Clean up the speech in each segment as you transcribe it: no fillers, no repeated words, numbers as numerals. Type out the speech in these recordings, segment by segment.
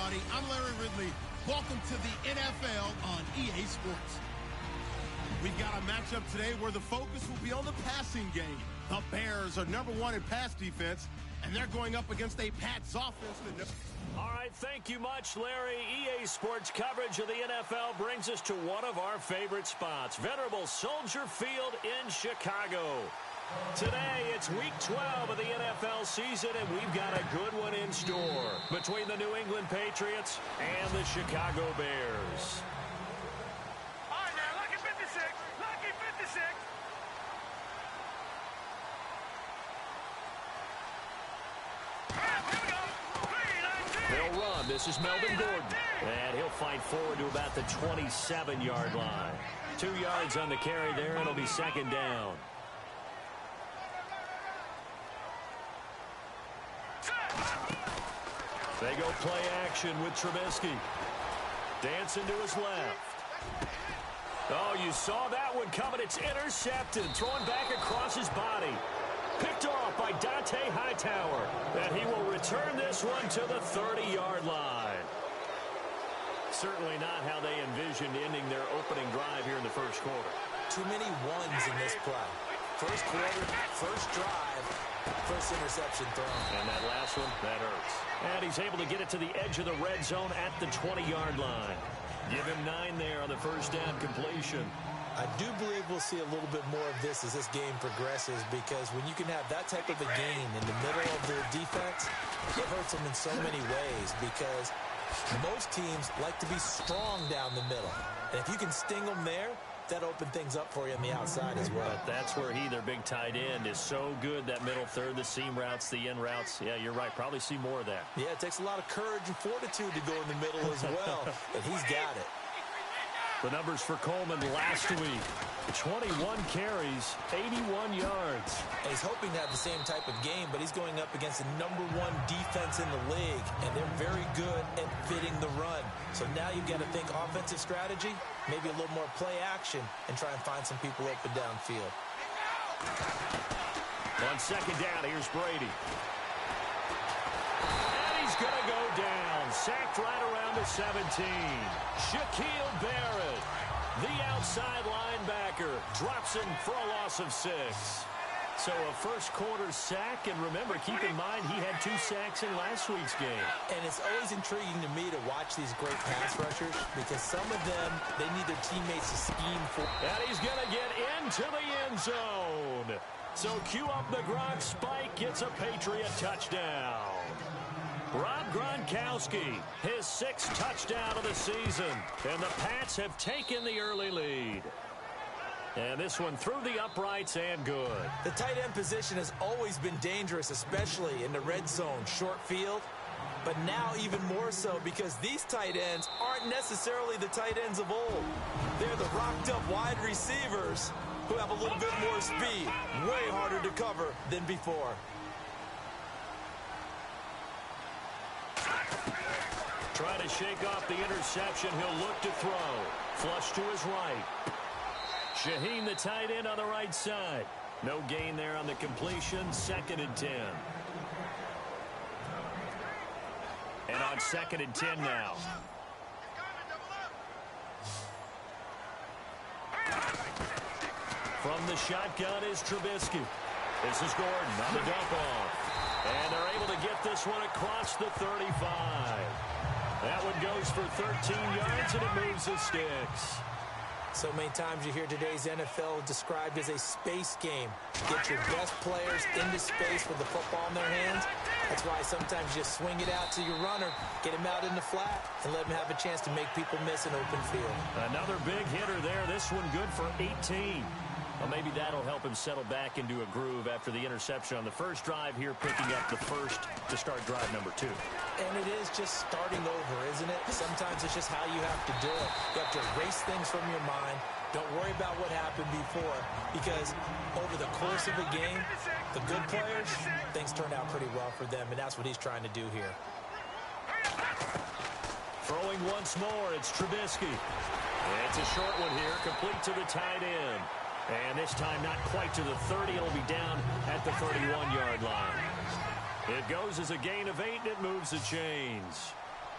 everybody. I'm Larry Ridley. Welcome to the NFL on EA Sports. We've got a matchup today where the focus will be on the passing game. The Bears are #1 in pass defense, and they're going up against a Pats offense. All right, thank you much, Larry. EA Sports coverage of the NFL brings us to one of our favorite spots, venerable Soldier Field in Chicago. Today, it's Week 12 of the NFL season, and we've got a good one in store between the New England Patriots and the Chicago Bears. All right, now, lucky 56, lucky 56. They'll run. This is Melvin Gordon. And he'll fight forward to about the 27-yard line. 2 yards on the carry there, and it'll be second down. They go play action with Trubisky. Dancing to his left. Oh, you saw that one coming. It's intercepted. Throwing back across his body. Picked off by Dante Hightower. And he will return this one to the 30-yard line. Certainly not how they envisioned ending their opening drive here in the first quarter. Too many ones in this play. First quarter, first drive, first interception thrown. And that last one, that hurts. And he's able to get it to the edge of the red zone at the 20-yard line. Give him 9 there on the first down completion. I do believe we'll see a little bit more of this as this game progresses, because when you can have that type of a game in the middle of their defense, it hurts them in so many ways, because most teams like to be strong down the middle. And if you can sting them there, that opened things up for you on the outside as well. But that's where he, their big tight end, is so good, that middle third, the seam routes, the in routes. Yeah, you're right. Probably see more of that. Yeah, it takes a lot of courage and fortitude to go in the middle as well, and he's got it. The numbers for Coleman last week. 21 carries, 81 yards. And he's hoping to have the same type of game, but he's going up against the #1 defense in the league, and they're very good at fitting the run. So now you've got to think offensive strategy, maybe a little more play action, and try and find some people open downfield. On second down, here's Brady. And he's going to go down. Sacked right around the 17. Shaquille Barrett, the outside linebacker, drops him for a loss of 6. So a first quarter sack, and remember, keep in mind he had 2 sacks in last week's game. And it's always intriguing to me to watch these great pass rushers, because some of them, they need their teammates to scheme for. And he's going to get into the end zone. So cue up the Gronk spike, gets a Patriot touchdown. Rob Gronkowski, his 6th touchdown of the season. And the Pats have taken the early lead. And this one through the uprights and good. The tight end position has always been dangerous, especially in the red zone, short field. But now even more so, because these tight ends aren't necessarily the tight ends of old. They're the rocked-up wide receivers who have a little bit more speed, way harder to cover than before. Trying to shake off the interception. He'll look to throw. Flush to his right. Shaheen, the tight end, on the right side. No gain there on the completion. 2nd and 10. And on 2nd and 10 now. From the shotgun is Trubisky. This is Gordon on the dump off. And they're able to get this one across the 35. That one goes for 13 yards, and it moves the sticks. So many times you hear today's NFL described as a space game. Get your best players into space with the football in their hands. That's why sometimes you just swing it out to your runner, get him out in the flat, and let him have a chance to make people miss an open field. Another big hitter there. This one good for 18. Well, maybe that'll help him settle back into a groove after the interception on the first drive here, picking up the first to start drive number 2. And it is just starting over, isn't it? Sometimes it's just how you have to do it. You have to erase things from your mind. Don't worry about what happened before, because over the course of a game, the good players, things turn out pretty well for them, and that's what he's trying to do here. Throwing once more, it's Trubisky. It's a short one here, complete to the tight end. And this time not quite to the 30. It'll be down at the 31-yard line. It goes as a gain of 8, and it moves the chains.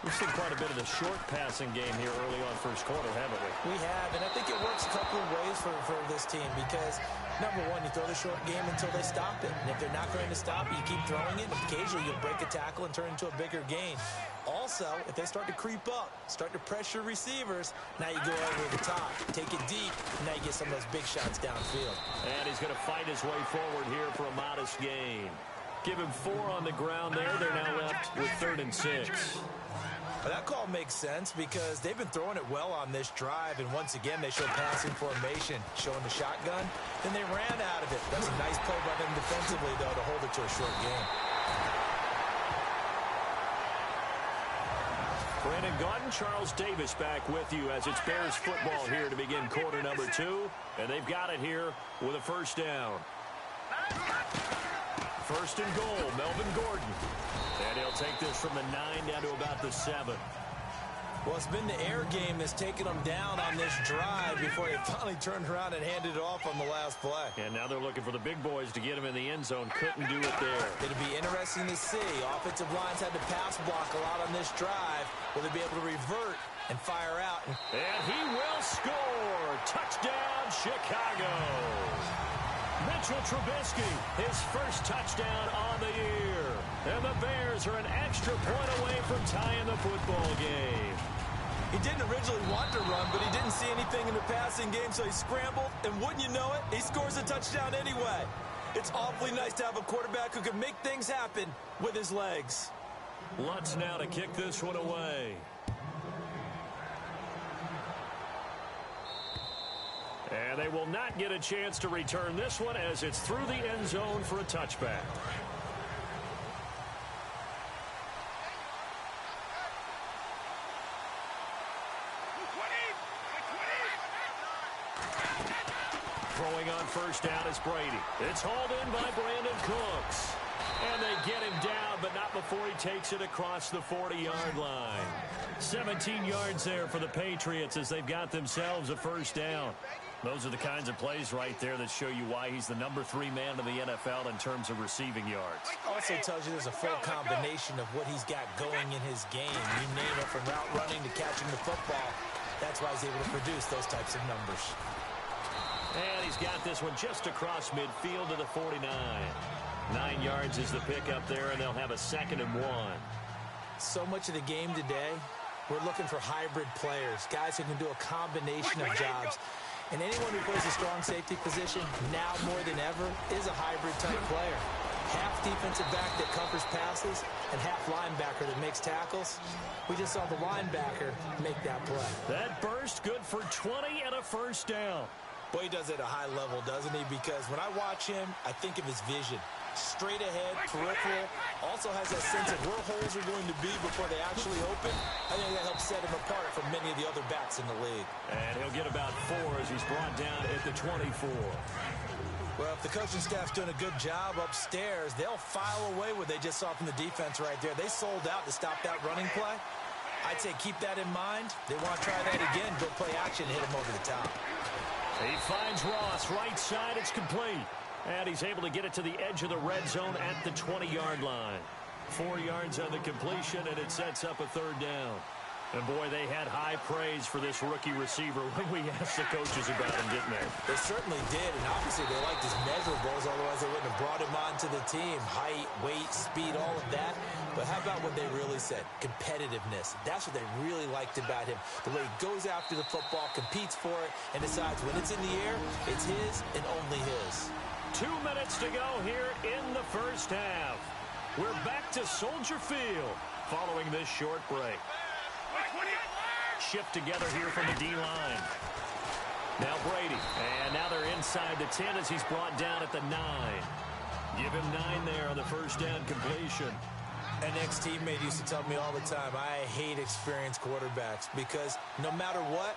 We've seen quite a bit of the short passing game here early on first quarter, haven't we? We have, and I think it works a couple of ways for this team because, number one, you throw the short game until they stop it. And if they're not going to stop it, you keep throwing it. And occasionally, you'll break a tackle and turn it into a bigger gain. Also, if they start to creep up, start to pressure receivers, now you go over the top, take it deep, and now you get some of those big shots downfield. And he's going to fight his way forward here for a modest gain. Give him 4 on the ground there. They're now left with 3rd and 6. Well, that call makes sense because they've been throwing it well on this drive, and once again, they show passing formation, showing the shotgun. Then they ran out of it. That's a nice play by them defensively, though, to hold it to a short game. Brandon Gaudin, Charles Davis back with you as it's Bears football here to begin quarter number 2. And they've got it here with a first down. First and goal, Melvin Gordon. And he'll take this from the 9 down to about the 7. Well, it's been the air game that's taken them down on this drive before they finally turned around and handed it off on the last play. And now they're looking for the big boys to get him in the end zone. Couldn't do it there. It'll be interesting to see. Offensive lines had to pass block a lot on this drive. Will they be able to revert and fire out? And he will score. Touchdown, Chicago. Mitchell Trubisky, his first touchdown on the year. And the Bears are an extra point away from tying the football game. He didn't originally want to run, but he didn't see anything in the passing game, so he scrambled, and wouldn't you know it, he scores a touchdown anyway. It's awfully nice to have a quarterback who can make things happen with his legs. Lutz now to kick this one away. And they will not get a chance to return this one as it's through the end zone for a touchback. Throwing on first down is Brady. It's hauled in by Brandon Cooks. And they get him down, but not before he takes it across the 40-yard line. 17 yards there for the Patriots as they've got themselves a first down. Those are the kinds of plays right there that show you why he's the number 3 man in the NFL in terms of receiving yards. Also tells you there's a full combination of what he's got going in his game. You name it, from route running to catching the football. That's why he's able to produce those types of numbers. And he's got this one just across midfield to the 49. 9 yards is the pickup there, and they'll have a 2nd and 1. So much of the game today, we're looking for hybrid players, guys who can do a combination of jobs. And anyone who plays a strong safety position, now more than ever, is a hybrid-type player. Half defensive back that covers passes and half linebacker that makes tackles. We just saw the linebacker make that play. That burst good for 20 and a first down. Boy, he does it at a high level, doesn't he? Because when I watch him, I think of his vision. Straight ahead, peripheral, also has that sense of where holes are going to be before they actually open. I think that helps set him apart from many of the other backs in the league. And he'll get about 4 as he's brought down at the 24. Well, if the coaching staff's doing a good job upstairs, they'll file away what they just saw from the defense right there. They sold out to stop that running play. I'd say keep that in mind. They want to try that again, go play action, hit him over the top. He finds Ross, right side, it's complete. And he's able to get it to the edge of the red zone at the 20-yard line. 4 yards on the completion, and it sets up a 3rd down. And, boy, they had high praise for this rookie receiver when we asked the coaches about him, didn't they? They certainly did, and obviously they liked his measurables, otherwise they wouldn't have brought him onto the team. Height, weight, speed, all of that. But how about what they really said? Competitiveness. That's what they really liked about him. The way he goes after the football, competes for it, and decides when it's in the air, it's his and only his. 2 minutes to go here in the first half. We're back to Soldier Field following this short break. Shift together here from the D-line. Now Brady. And now they're inside the 10 as he's brought down at the 9. Give him 9 there on the first down completion. An ex-teammate used to tell me all the time, I hate experienced quarterbacks because no matter what,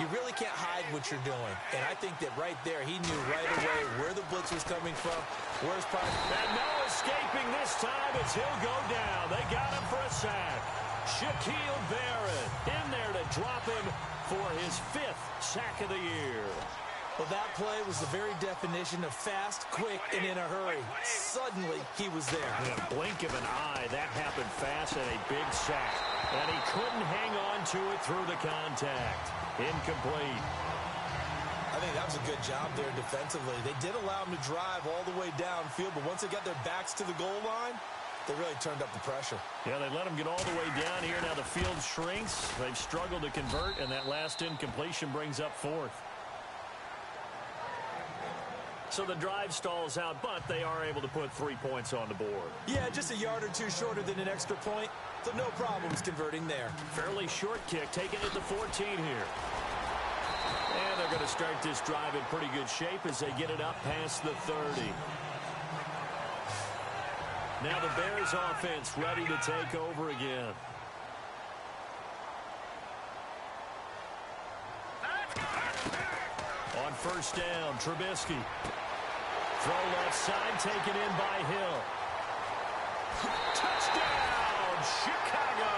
you really can't hide what you're doing. And I think that right there, he knew right away where the blitz was coming from, where's probably... And no escaping this time as he'll go down. They got him for a sack. Shaquille Barrett in there to drop him for his 5th sack of the year. Well, that play was the very definition of fast, quick, and in a hurry. Suddenly, he was there. In a blink of an eye, that happened fast and a big sack. And he couldn't hang on to it through the contact. Incomplete. I think that was a good job there defensively. They did allow him to drive all the way downfield, but once they got their backs to the goal line, they really turned up the pressure. Yeah, they let him get all the way down here. Now the field shrinks. They've struggled to convert, and that last incompletion brings up fourth. So the drive stalls out, but they are able to put 3 points on the board. Yeah, just a yard or two shorter than an extra point, so no problems converting there. Fairly short kick, taken at the 14 here. And they're going to start this drive in pretty good shape as they get it up past the 30. Now the Bears offense ready to take over again. On first down, Trubisky. Throw left side, taken in by Hill. Touchdown, Chicago!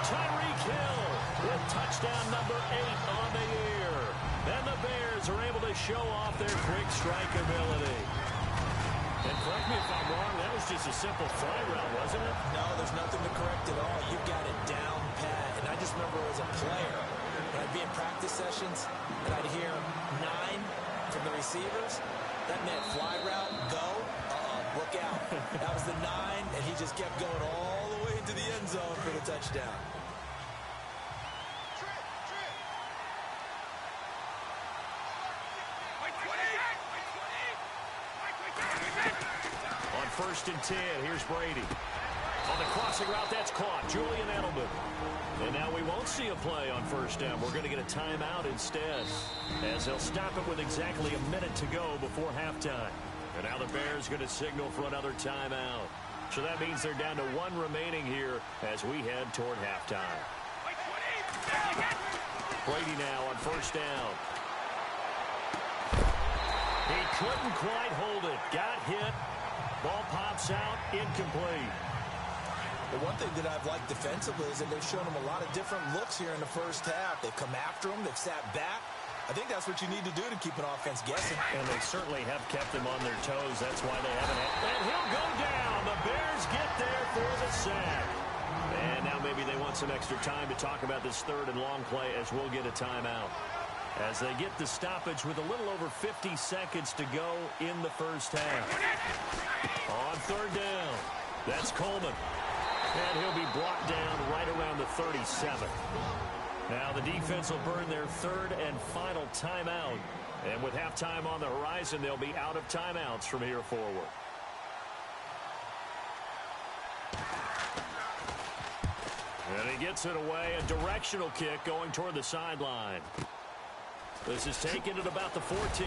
Tyreek Hill with touchdown number 8 on the year. And the Bears are able to show off their quick strike ability. And correct me if I'm wrong, that was just a simple fly route, wasn't it? No, there's nothing to correct at all. You got it down pat. And I just remember as a player, when I'd be in practice sessions, and I'd hear 9 from the receivers. That meant fly route, go, look out. That was the 9, and he just kept going all the way into the end zone for the touchdown. On first and 10, here's Brady. On the crossing route, that's caught. Julian Edelman. And now we won't see a play on first down. We're going to get a timeout instead, as they'll stop it with exactly a minute to go before halftime. And now the Bears going to signal for another timeout. So that means they're down to 1 remaining here as we head toward halftime. Brady now on first down. He couldn't quite hold it. Got hit. Ball pops out. Incomplete. The one thing that I've liked defensively is that they've shown him a lot of different looks here in the first half. They've come after him. They've sat back. I think that's what you need to do to keep an offense guessing. And they certainly have kept them on their toes. That's why they haven't had. And he'll go down. The Bears get there for the sack. And now maybe they want some extra time to talk about this third and long play as we'll get a timeout. As they get the stoppage with a little over 50 seconds to go in the first half. On third down, that's Coleman. And he'll be brought down right around the 37. Now the defense will burn their third and final timeout. And with halftime on the horizon, they'll be out of timeouts from here forward. And he gets it away. A directional kick going toward the sideline. This is taken at about the 14.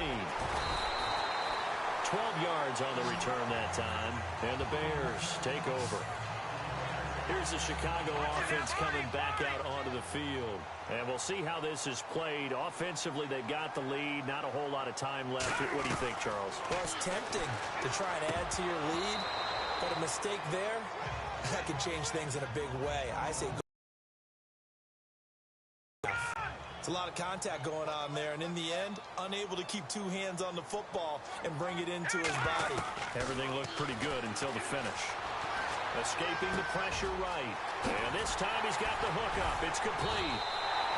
12 yards on the return that time. And the Bears take over. Here's the Chicago offense coming back out onto the field. And we'll see how this is played. Offensively, they've got the lead. Not a whole lot of time left. What do you think, Charles? Well, it's tempting to try and add to your lead. But a mistake there, that could change things in a big way. I say go. It's a lot of contact going on there. And in the end, unable to keep 2 hands on the football and bring it into his body. Everything looked pretty good until the finish. Escaping the pressure right. And this time he's got the hook up. It's complete.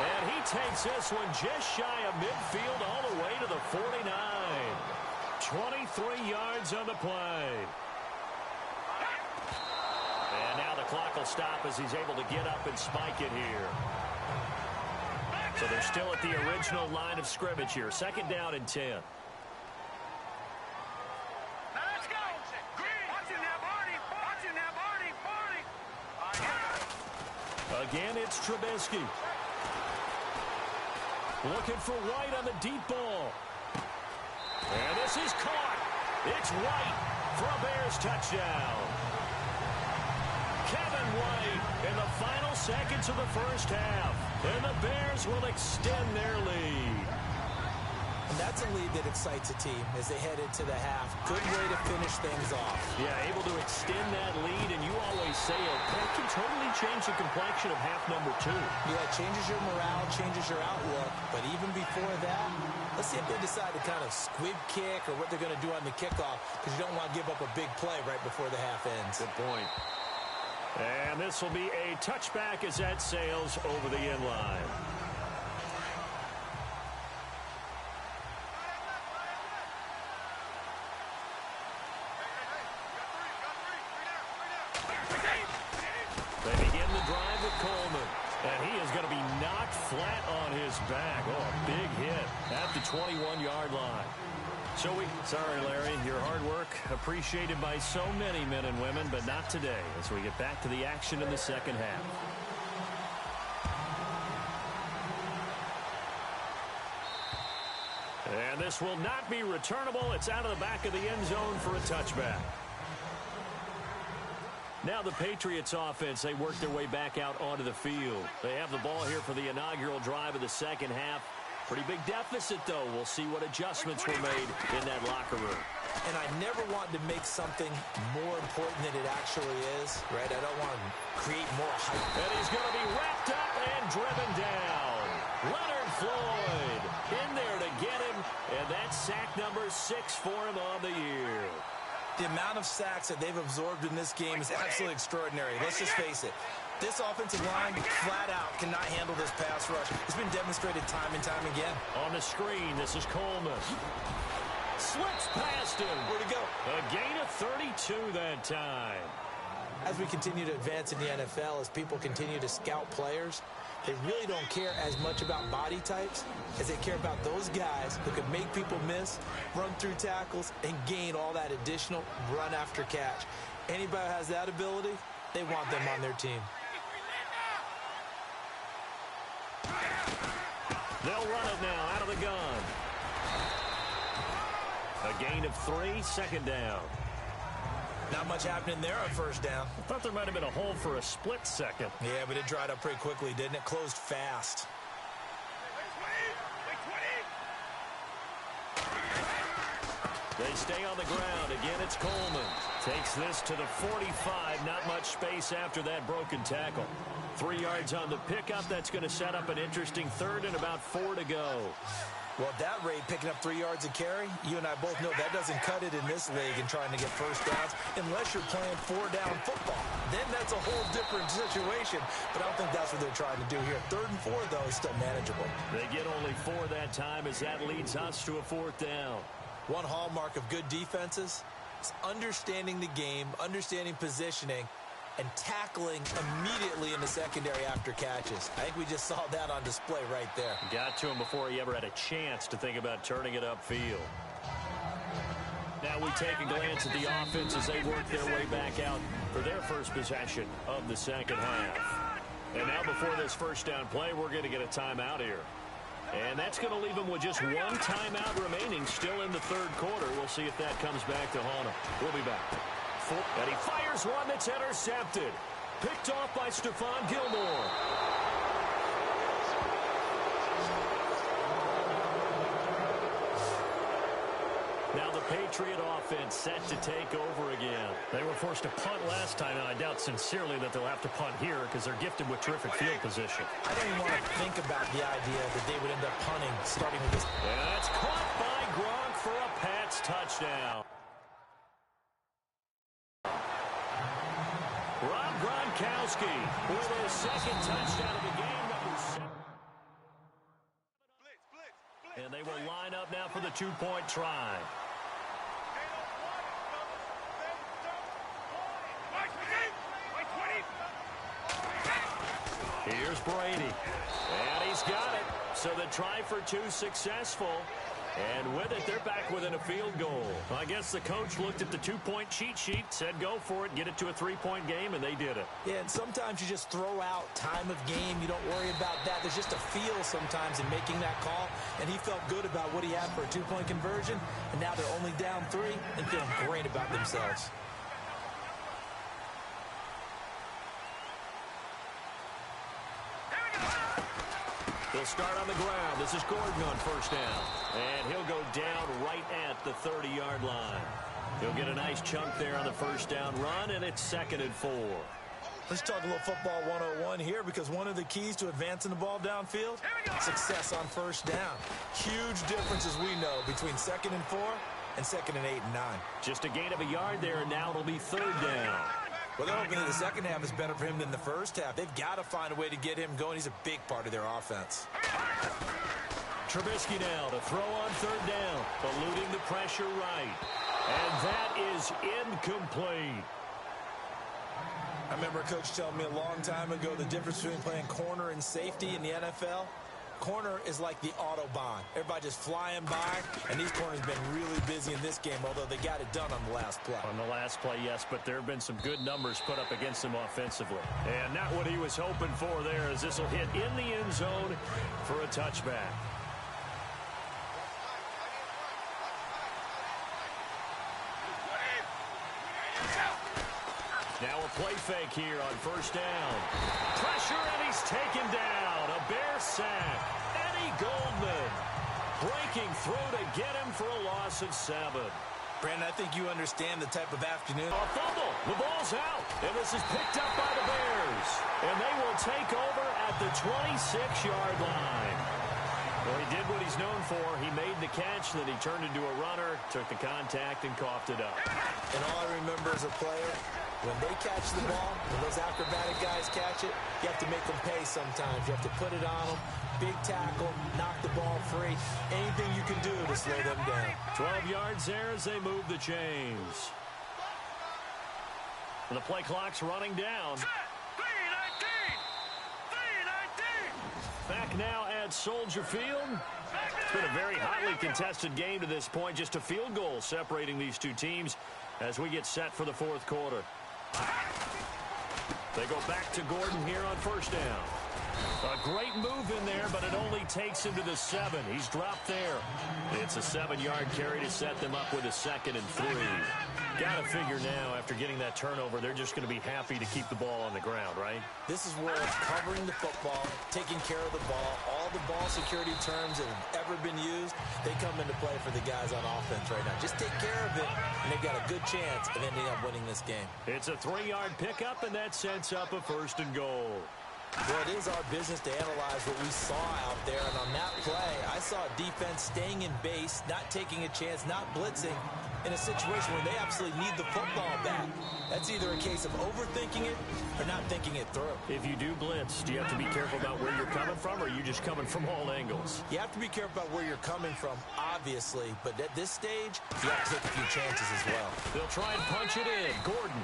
And he takes this one just shy of midfield all the way to the 49. 23 yards on the play. And now the clock will stop as he's able to get up and spike it here. So they're still at the original line of scrimmage here. Second down and 10. Again, it's Trubisky. Looking for White on the deep ball. And this is caught. It's White for a Bears touchdown. Kevin White in the final seconds of the first half. And the Bears will extend their lead. And that's a lead that excites a team as they head into the half. Good way to finish things off. Yeah, able to extend that lead, and you always say it, that can totally change the complexion of half number 2. Yeah, it changes your morale, changes your outlook. But even before that, let's see if they decide to kind of squib kick or what they're going to do on the kickoff, because you don't want to give up a big play right before the half ends. Good point. And this will be a touchback as that sails over the end line. They begin the drive with Coleman. And he is going to be knocked flat on his back. Oh, a big hit at the 21-yard line. Sorry, Larry, your hard work appreciated by so many men and women, but not today as we get back to the action in the second half. And this will not be returnable. It's out of the back of the end zone for a touchback. Now the Patriots offense, they work their way back out onto the field. They have the ball here for the inaugural drive of the second half. Pretty big deficit, though. We'll see what adjustments were made in that locker room. And I never want to make something more important than it actually is, right? I don't want to create more hype. And he's going to be wrapped up and driven down. Leonard Floyd in there to get him, and that's sack number 6 for him on the year. The amount of sacks that they've absorbed in this game is absolutely extraordinary. Let's just face it. This offensive line, flat out, cannot handle this pass rush. It's been demonstrated time and time again. On the screen, this is Coleman. Slips past him. Where'd he go? A gain of 32 that time. As we continue to advance in the NFL, as people continue to scout players, they really don't care as much about body types as they care about those guys who can make people miss, run through tackles, and gain all that additional run after catch. Anybody who has that ability, they want them on their team. They'll run it now out of the gun. A gain of 3, second down. Not much happening there on first down. I thought there might have been a hole for a split second. Yeah, but it dried up pretty quickly, didn't it? Closed fast. They stay on the ground. Again, it's Coleman. Takes this to the 45. Not much space after that broken tackle. 3 yards on the pickup. That's going to set up an interesting third and about 4 to go. Well, at that rate, picking up 3 yards a carry, you and I both know that doesn't cut it in this league and trying to get first downs unless you're playing 4-down football. Then that's a whole different situation, but I don't think that's what they're trying to do here. 3rd and 4, though, is still manageable. They get only 4 that time as that leads us to a 4th down. One hallmark of good defenses is understanding the game, understanding positioning, and tackling immediately in the secondary after catches. I think we just saw that on display right there. Got to him before he ever had a chance to think about turning it upfield. Now we take a glance at the offense as they work their way back out for their first possession of the second half. And now before this first down play, we're going to get a timeout here. And that's going to leave them with just 1 timeout remaining still in the 3rd quarter. We'll see if that comes back to haunt them. We'll be back. And he fires one that's intercepted. Picked off by Stephon Gilmore. Now the Patriot offense set to take over again. They were forced to punt last time, and I doubt sincerely that they'll have to punt here because they're gifted with terrific field position. I don't even want to think about the idea that they would end up punting starting with this. And that's caught by Gronk for a Pats touchdown. Rob Gronkowski with his 2nd touchdown of the game, number 7. And they will line up now for the 2-point try. Here's Brady. And he's got it. So the try for 2 successful. And with it, they're back within a field goal. I guess the coach looked at the 2-point cheat sheet, said go for it, get it to a 3-point game, and they did it. Yeah, and sometimes you just throw out time of game. You don't worry about that. There's just a feel sometimes in making that call, and he felt good about what he had for a 2-point conversion, and now they're only down 3 and feeling great about themselves. He'll start on the ground. This is Gordon on first down. And he'll go down right at the 30-yard line. He'll get a nice chunk there on the first down run, and it's 2nd and 4. Let's talk a little football 101 here, because one of the keys to advancing the ball downfield, success on first down. Huge differences, we know, between 2nd and 4 and 2nd and 8 and 9. Just a gain of a yard there, and now it'll be 3rd down. Well, they're hoping that the second half is better for him than the first half. They've got to find a way to get him going. He's a big part of their offense. Trubisky now to throw on 3rd down, eluding the pressure right. And that is incomplete. I remember a coach telling me a long time ago the difference between playing corner and safety in the NFL. Corner is like the Autobahn. Everybody just flying by, and these corners have been really busy in this game, although they got it done on the last play. On the last play, yes, but there have been some good numbers put up against him offensively. And not what he was hoping for there, as this will hit in the end zone for a touchback. Now a play fake here on first down. Pressure, and he's taken down. A Bear sack. Eddie Goldman breaking through to get him for a loss of 7. Brandon, I think you understand the type of afternoon. A fumble. The ball's out. And this is picked up by the Bears. And they will take over at the 26-yard line. Well, he did what he's known for. He made the catch, then he turned into a runner, took the contact, and coughed it up. And all I remember as a player, when they catch the ball, when those acrobatic guys catch it, you have to make them pay sometimes. You have to put it on them, big tackle, knock the ball free. Anything you can do to slow them down. 12 yards there as they move the chains. And the play clock's running down. 3:19. Back now at Soldier Field. It's been a very hotly contested game to this point. Just a field goal separating these two teams as we get set for the 4th quarter. They go back to Gordon here on first down. A great move in there, but it only takes him to the 7. He's dropped there. It's a 7-yard carry to set them up with a 2nd and 3. Got to figure now, after getting that turnover, they're just going to be happy to keep the ball on the ground, right? This is where it's covering the football, taking care of the ball. All the ball security terms that have ever been used, they come into play for the guys on offense right now. Just take care of it, and they've got a good chance of ending up winning this game. It's a 3-yard pickup, and that sets up a 1st and goal. Well, it is our business to analyze what we saw out there, and on that play, I saw a defense staying in base, not taking a chance, not blitzing, in a situation where they absolutely need the football back. That's either a case of overthinking it or not thinking it through. If you do blitz, do you have to be careful about where you're coming from, or are you just coming from all angles? You have to be careful about where you're coming from, obviously, but at this stage, you have to take a few chances as well. They'll try and punch it in. Gordon.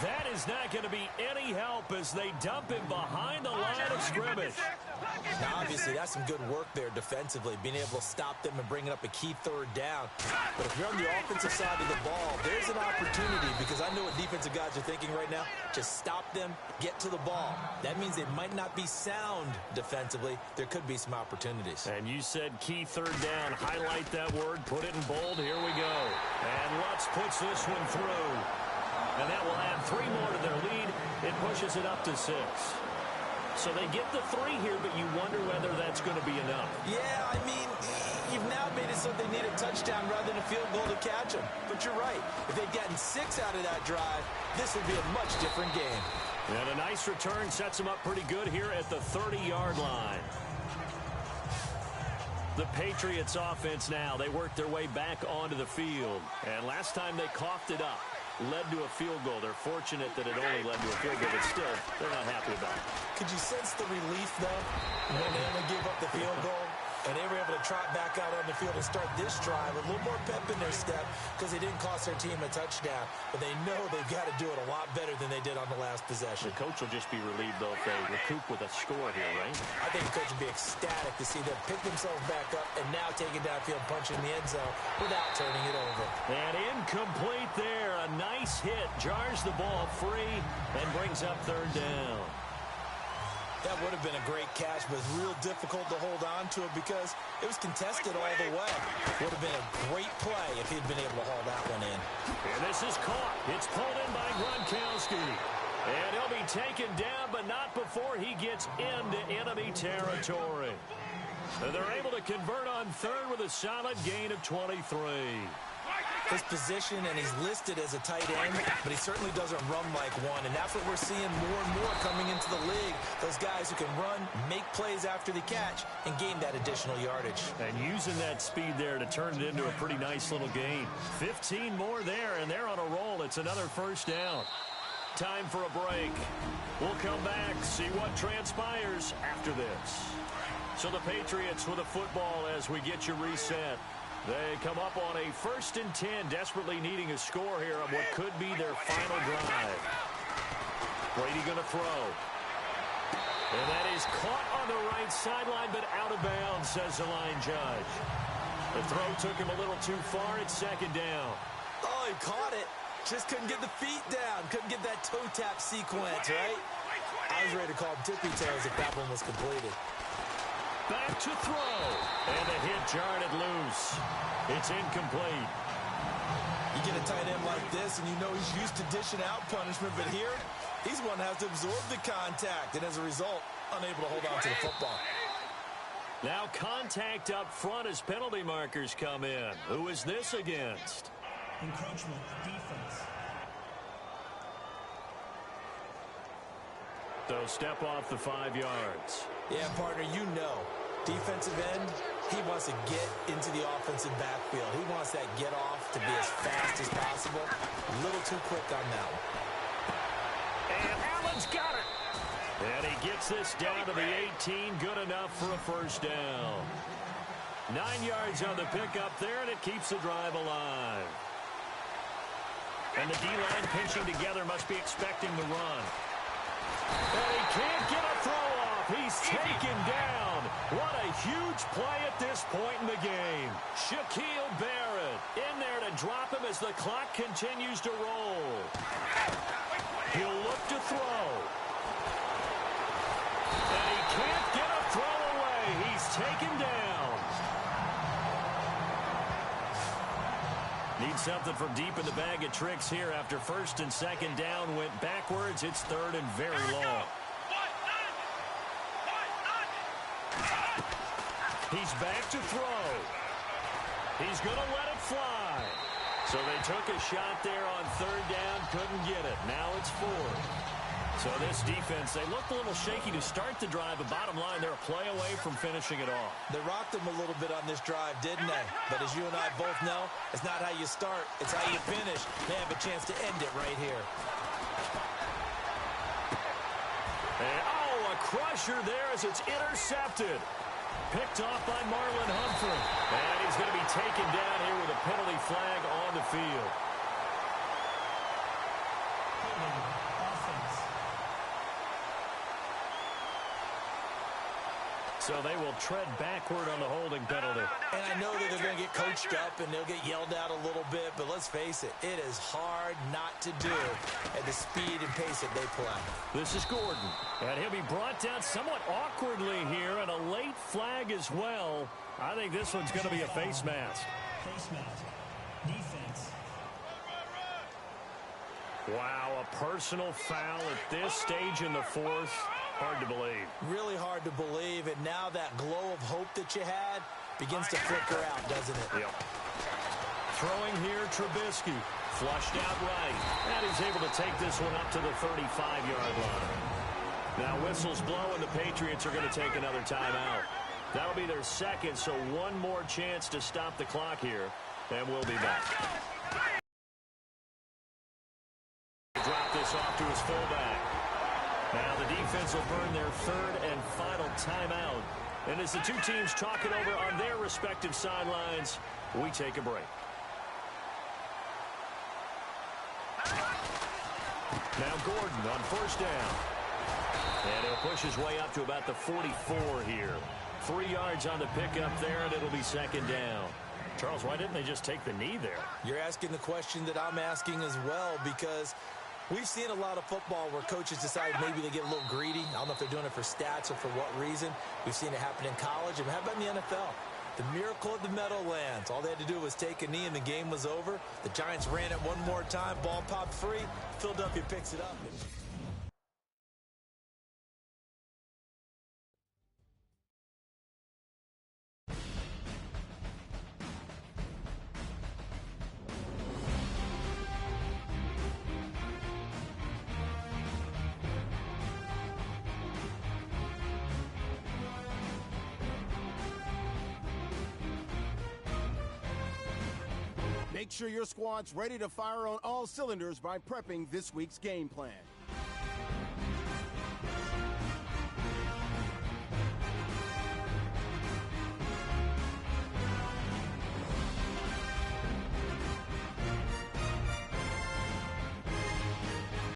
That is not going to be any help as they dump him behind the line of scrimmage. Now, obviously, that's some good work there defensively, being able to stop them and bringing up a key 3rd down. But if you're on the offensive side of the ball, there's an opportunity, because I know what defensive guys are thinking right now. Just stop them, get to the ball. That means they might not be sound defensively. There could be some opportunities. And you said key 3rd down. Highlight that word, put it in bold. Here we go. And Lutz puts this one through. And that will add 3 more to their lead. It pushes it up to 6. So they get the 3 here, but you wonder whether that's going to be enough. Yeah, I mean, you've now made it so they need a touchdown rather than a field goal to catch them. But you're right. If they'd gotten 6 out of that drive, this would be a much different game. And a nice return sets them up pretty good here at the 30-yard line. The Patriots offense now, they work their way back onto the field. And last time they coughed it up, led to a field goal. They're fortunate that it only led to a field goal, but still, they're not happy about it. Could you sense the relief, though, when they only gave up the field goal? And they were able to trot back out on the field and start this drive with a little more pep in their step, because they didn't cost their team a touchdown. But they know they've got to do it a lot better than they did on the last possession. The coach will just be relieved, though, if they recoup with a score here, right? I think the coach would be ecstatic to see them pick themselves back up and now take it downfield, punching the end zone without turning it over. And incomplete there. A nice hit. Jars the ball free and brings up 3rd down. That would have been a great catch, but it's real difficult to hold on to it because it was contested all the way. Would have been a great play if he'd been able to haul that one in. And this is caught. It's pulled in by Gronkowski. And he'll be taken down, but not before he gets into enemy territory. And they're able to convert on third with a solid gain of 23. His position, and he's listed as a tight end, but he certainly doesn't run like one, and that's what we're seeing more and more coming into the league. Those guys who can run, make plays after the catch, and gain that additional yardage. And using that speed there to turn it into a pretty nice little gain. 15 more there, and they're on a roll. It's another first down. Time for a break. We'll come back, see what transpires after this. So the Patriots with a football as we get you reset. They come up on a 1st and 10, desperately needing a score here on what could be their final drive. Brady going to throw. And that is caught on the right sideline, but out of bounds, says the line judge. The throw took him a little too far. It's 2nd down. Oh, he caught it. Just couldn't get the feet down. Couldn't get that toe tap sequence, right? I was ready to call him tippy toes if that one was completed. Back to throw. And the hit jarred it loose. It's incomplete. You get a tight end like this, and you know he's used to dishing out punishment, but here, he's one that has to absorb the contact, and as a result, unable to hold on to the football. Now contact up front as penalty markers come in. Who is this against? Encroachment, defense. So step off the 5 yards. Yeah, partner, you know, defensive end, he wants to get into the offensive backfield. He wants that get off to be as fast as possible. A little too quick on that one. And Allen's got it. And he gets this down to the 18. Good enough for a first down. 9 yards on the pickup there, and it keeps the drive alive. And the D-line pinching together must be expecting the run. And he can't get a throw off. He's taken down. What a huge play at this point in the game. Shaquille Barrett in there to drop him as the clock continues to roll. He'll look to throw. And he can't get a throw away. He's taken down. Need something from deep in the bag of tricks here after 1st and 2nd down went backwards. It's 3rd and very long. He's back to throw. He's going to let it fly. So they took a shot there on 3rd down, couldn't get it. Now it's 4th. So this defense, they looked a little shaky to start the drive, but bottom line, they're a play away from finishing it off. They rocked them a little bit on this drive, didn't they? But as you and I both know, it's not how you start, it's how you finish. They have a chance to end it right here. And, oh, a crusher there as it's intercepted. Picked off by Marlon Humphrey. And he's going to be taken down here with a penalty flag on the field. So they will tread backward on the holding penalty. And I know that they're going to get coached up and they'll get yelled at a little bit, but let's face it, it is hard not to do at the speed and pace that they play. This is Gordon, and he'll be brought down somewhat awkwardly here, and a late flag as well. I think this one's going to be a face mask. Face mask. Defense. Wow, a personal foul at this stage in the 4th. Hard to believe. Really hard to believe, and now that glow of hope that you had begins to flicker out, doesn't it? Yep. Throwing here, Trubisky. Flushed out right. And he's able to take this one up to the 35-yard line. Now whistles blow, and the Patriots are going to take another timeout. That'll be their 2nd, so one more chance to stop the clock here, and we'll be back. Drop this off to his fullback. Now the defense will burn their 3rd and final timeout. And as the two teams talk it over on their respective sidelines, we take a break. Now Gordon on 1st down. And he'll push his way up to about the 44 here. 3 yards on the pickup there, and it'll be 2nd down. Charles, why didn't they just take the knee there? You're asking the question that I'm asking as well, because we've seen a lot of football where coaches decide maybe they get a little greedy. I don't know if they're doing it for stats or for what reason. We've seen it happen in college, and how about in the NFL? The miracle of the Meadowlands. All they had to do was take a knee, and the game was over. The Giants ran it one more time. Ball popped free. Philadelphia picks it up. Make sure your squad's ready to fire on all cylinders by prepping this week's game plan.